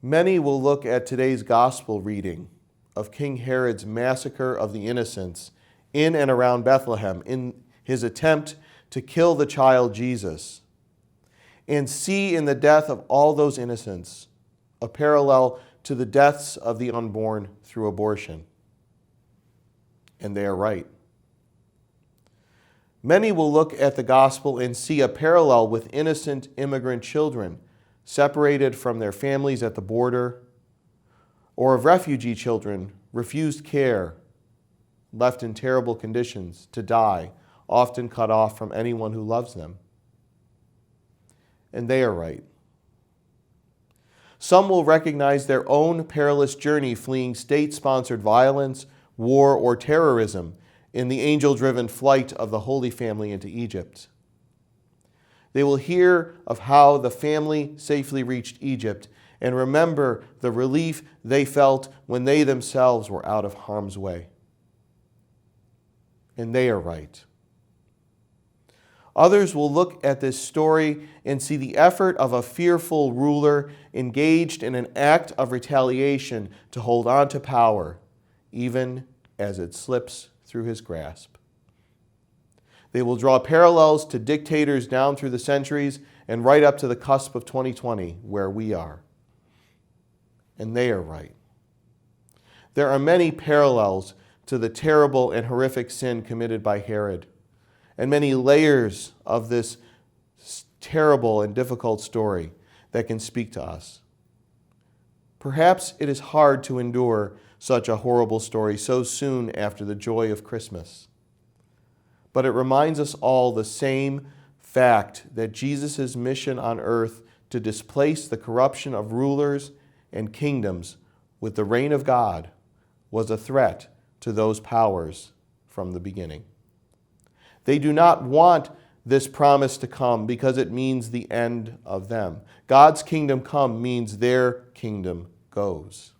Many will look at today's gospel reading of King Herod's massacre of the innocents in and around Bethlehem in his attempt to kill the child Jesus, and see in the death of all those innocents a parallel to the deaths of the unborn through abortion. And they are right. Many will look at the gospel and see a parallel with innocent immigrant children separated from their families at the border, or of refugee children refused care, left in terrible conditions to die, often cut off from anyone who loves them. And they are right. Some will recognize their own perilous journey fleeing state-sponsored violence, war, or terrorism in the angel-driven flight of the Holy Family into Egypt. They will hear of how the family safely reached Egypt and remember the relief they felt when they themselves were out of harm's way. And they are right. Others will look at this story and see the effort of a fearful ruler engaged in an act of retaliation to hold on to power, even as it slips through his grasp. They will draw parallels to dictators down through the centuries and right up to the cusp of 2020, where we are. And they are right. There are many parallels to the terrible and horrific sin committed by Herod, and many layers of this terrible and difficult story that can speak to us. Perhaps it is hard to endure such a horrible story so soon after the joy of Christmas. But it reminds us all the same fact that Jesus' mission on earth to displace the corruption of rulers and kingdoms with the reign of God was a threat to those powers from the beginning. They do not want this promise to come because it means the end of them. God's kingdom come means their kingdom goes.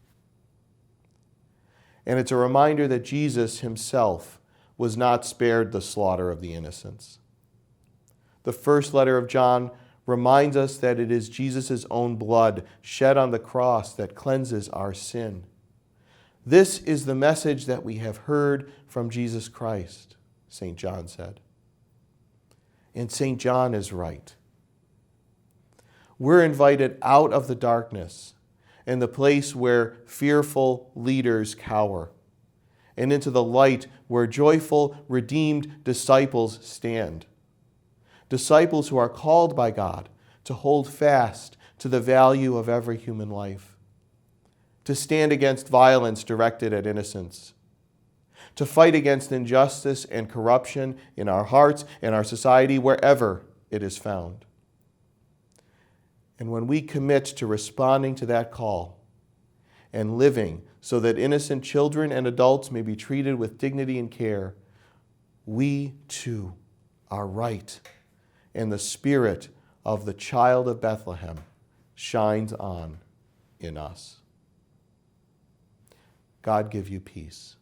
And it's a reminder that Jesus himself was not spared the slaughter of the innocents. The first letter of John reminds us that it is Jesus' own blood shed on the cross that cleanses our sin. This is the message that we have heard from Jesus Christ, St. John said. And St. John is right. We're invited out of the darkness and the place where fearful leaders cower, and into the light where joyful, redeemed disciples stand. Disciples who are called by God to hold fast to the value of every human life, to stand against violence directed at innocents, to fight against injustice and corruption in our hearts and our society wherever it is found. And when we commit to responding to that call and living so that innocent children and adults may be treated with dignity and care, we too are right, and the spirit of the child of Bethlehem shines on in us. God give you peace.